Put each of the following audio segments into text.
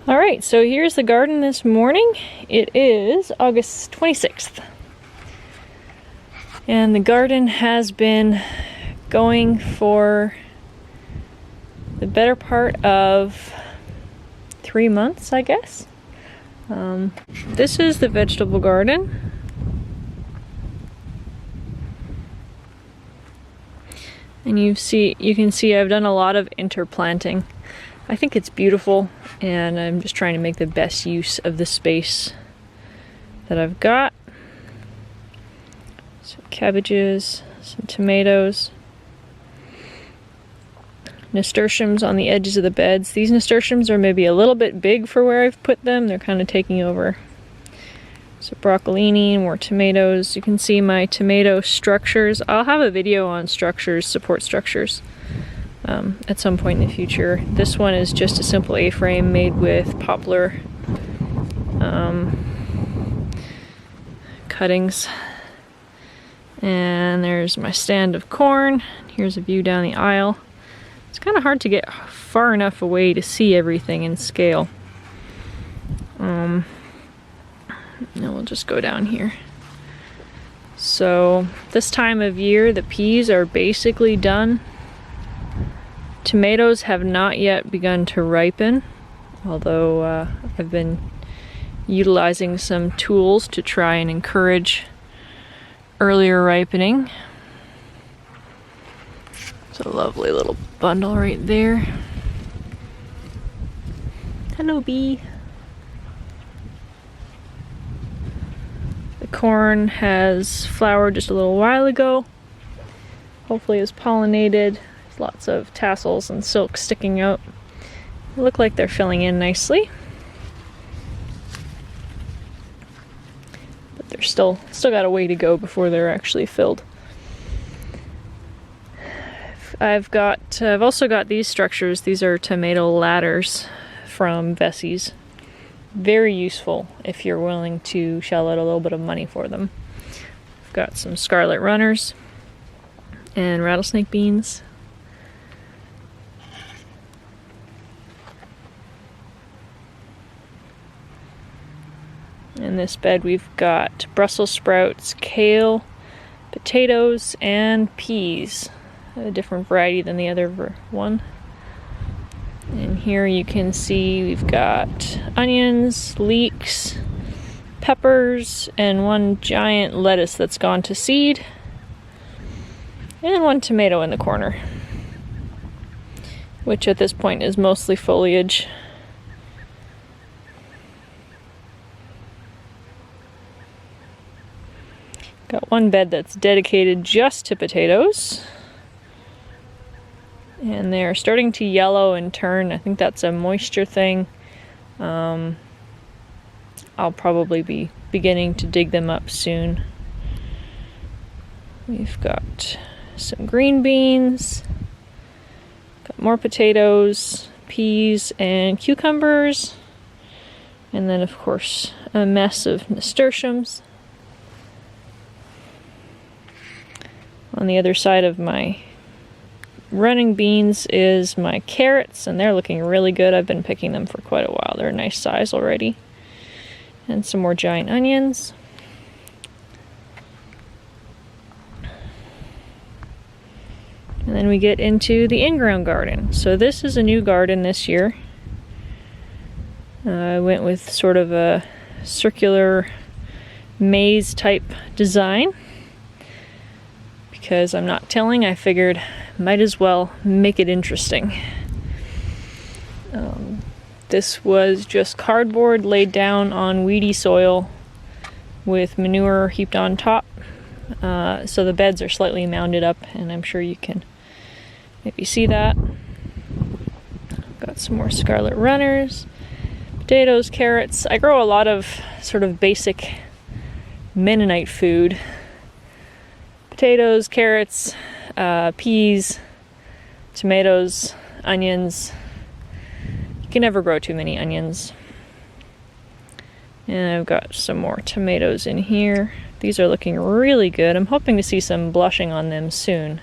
All right, so here's the garden this morning. It is August 26th. And the garden has been going for the better part of 3 months, I guess. This is the vegetable garden. And you can see I've done a lot of interplanting. I think it's beautiful, and I'm just trying to make the best use of the space that I've got. Some cabbages, some tomatoes, nasturtiums on the edges of the beds. These nasturtiums are maybe a little bit big for where I've put them. They're kind of taking over. So broccolini, more tomatoes. You can see my tomato structures. I'll have a video on structures, support structures, at some point in the future. This one is just a simple A-frame made with poplar cuttings. And there's my stand of corn. Here's a view down the aisle. It's kind of hard to get far enough away to see everything in scale. Now we'll just go down here. So this time of year, the peas are basically done. Tomatoes have not yet begun to ripen, although I've been utilizing some tools to try and encourage earlier ripening. It's a lovely little bundle right there. Hello, bee. The corn has flowered just a little while ago. Hopefully it's pollinated. There's lots of tassels and silk sticking out. They look like they're filling in nicely. But they're still got a way to go before they're actually filled. I've also got these structures. These are tomato ladders from Vessie's. Very useful if you're willing to shell out a little bit of money for them. I've got some scarlet runners and rattlesnake beans. In this bed we've got Brussels sprouts, kale, potatoes, and peas. A different variety than the other one. And here you can see we've got onions, leeks, peppers, and one giant lettuce that's gone to seed, and one tomato in the corner, which at this point is mostly foliage. Got one bed that's dedicated just to potatoes. And they're starting to yellow and turn. I think that's a moisture thing. I'll probably be beginning to dig them up soon. We've got some green beans, got more potatoes, peas, and cucumbers. And then, of course, a mess of nasturtiums. On the other side of my running beans is my carrots, and they're looking really good. I've been picking them for quite a while. They're a nice size already. And some more giant onions. And then we get into the in-ground garden. So this is a new garden this year. I went with sort of a circular maze type design. Because I'm not tilling, I figured might as well make it interesting. This was just cardboard laid down on weedy soil with manure heaped on top. So the beds are slightly mounded up, and I'm sure you can maybe see that. Got some more scarlet runners, potatoes, carrots. I grow a lot of sort of basic Mennonite food. Potatoes, carrots, peas, tomatoes, onions. You can never grow too many onions. And I've got some more tomatoes in here. These are looking really good. I'm hoping to see some blushing on them soon.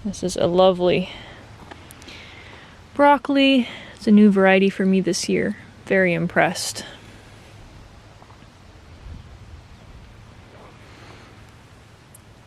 This is a lovely broccoli, It's a new variety for me this year. Very impressed.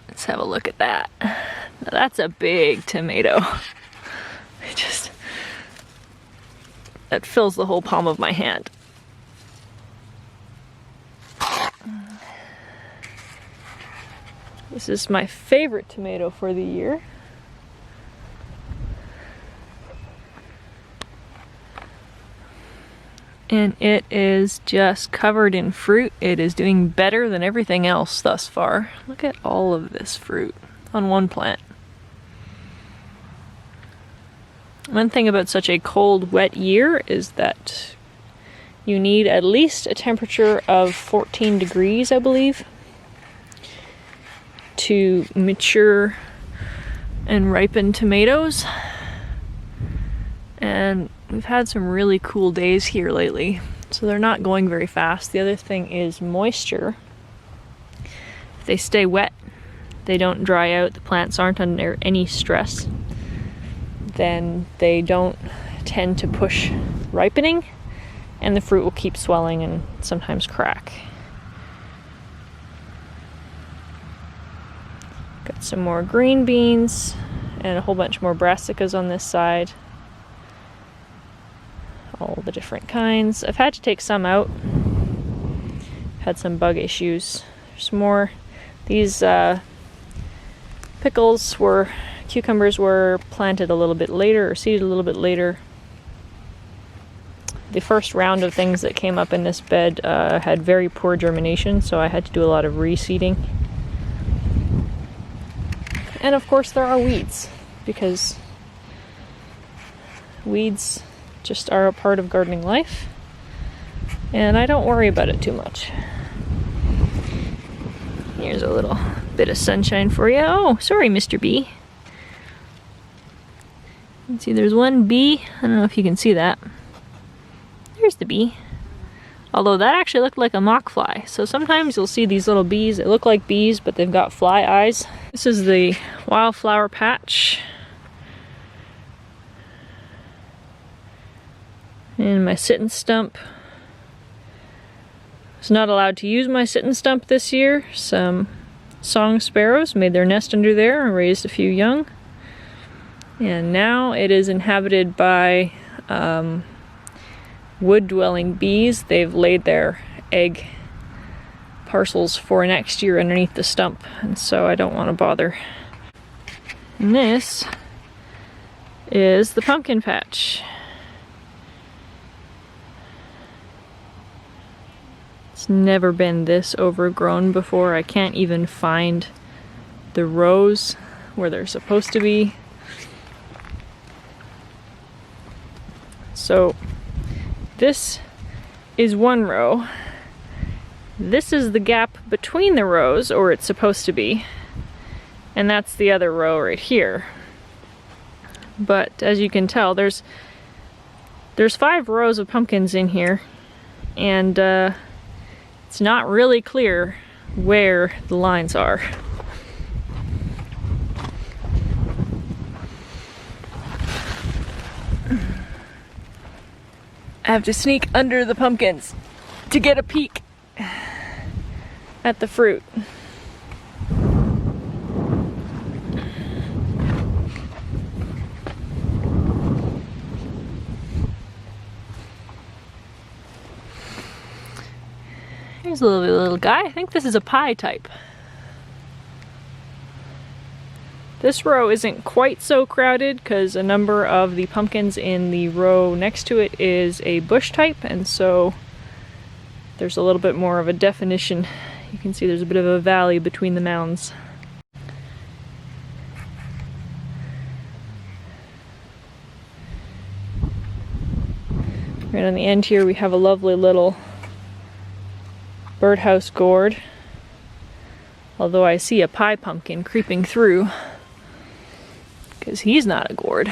Let's have a look at that. Now that's a big tomato. That fills the whole palm of my hand. This is my favorite tomato for the year. And it is just covered in fruit. It is doing better than everything else thus far. Look at all of this fruit on one plant. One thing about such a cold, wet year is that you need at least a temperature of 14 degrees, I believe, to mature and ripen tomatoes. And we've had some really cool days here lately, so they're not going very fast. The other thing is moisture. If they stay wet, they don't dry out, the plants aren't under any stress, then they don't tend to push ripening, and the fruit will keep swelling and sometimes crack. Got some more green beans and a whole bunch more brassicas on this side. All the different kinds. I've had to take some out. Had some bug issues. There's more. These cucumbers were planted a little bit later, or seeded a little bit later. The first round of things that came up in this bed had very poor germination, so I had to do a lot of reseeding. And of course there are weeds, because weeds just are a part of gardening life, and I don't worry about it too much. Here's a little bit of sunshine for you. Oh, sorry, Mr. Bee. You can see there's one bee. I don't know if you can see that. There's the bee. Although that actually looked like a mock fly. So sometimes you'll see these little bees that look like bees, but they've got fly eyes. This is the wildflower patch. And my sit-and stump. I was not allowed to use my sit-and stump this year. Some song sparrows made their nest under there and raised a few young. And now it is inhabited by wood-dwelling bees. They've laid their egg parcels for next year underneath the stump, and so I don't want to bother. And this is the pumpkin patch. It's never been this overgrown before. I can't even find the rows where they're supposed to be. So this is one row. This is the gap between the rows, or it's supposed to be. And that's the other row right here. But as you can tell, there's 5 rows of pumpkins in here, and it's not really clear where the lines are. I have to sneak under the pumpkins to get a peek at the fruit. Here's a little guy. I think this is a pie type. This row isn't quite so crowded because a number of the pumpkins in the row next to it is a bush type, and so there's a little bit more of a definition. You can see there's a bit of a valley between the mounds. Right on the end here we have a lovely little birdhouse gourd, although I see a pie pumpkin creeping through because he's not a gourd.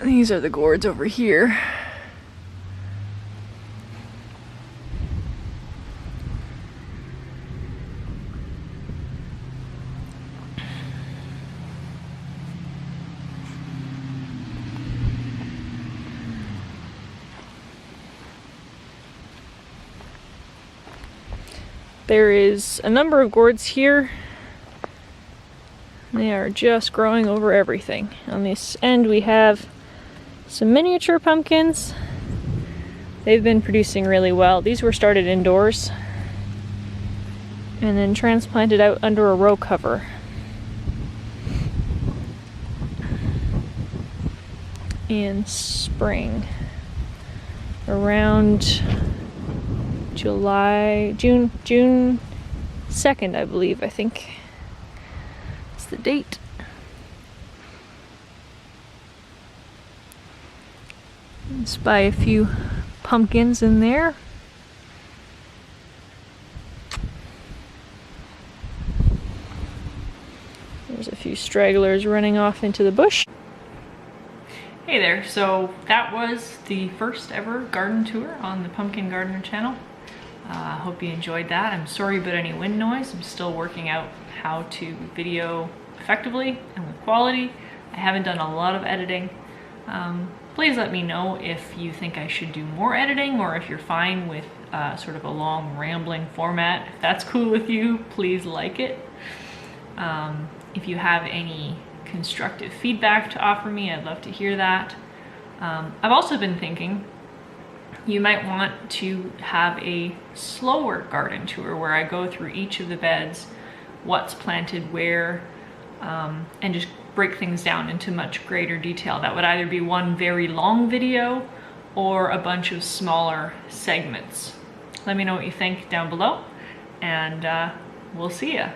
These are the gourds over here. There is a number of gourds here. They are just growing over everything. On this end we have some miniature pumpkins. They've been producing really well. These were started indoors and then transplanted out under a row cover. In spring, around June 2nd, I believe, I think is the date. Spy a few pumpkins in there. There's a few stragglers running off into the bush. Hey there, so that was the first ever garden tour on the Pumpkin Gardener channel. I hope you enjoyed that. I'm sorry about any wind noise. I'm still working out how to video effectively and with quality. I haven't done a lot of editing. Please let me know if you think I should do more editing or if you're fine with sort of a long rambling format. If that's cool with you, please like it. If you have any constructive feedback to offer me, I'd love to hear that. I've also been thinking you might want to have a slower garden tour where I go through each of the beds, what's planted where, and just break things down into much greater detail. That would either be one very long video or a bunch of smaller segments. Let me know what you think down below, and we'll see ya.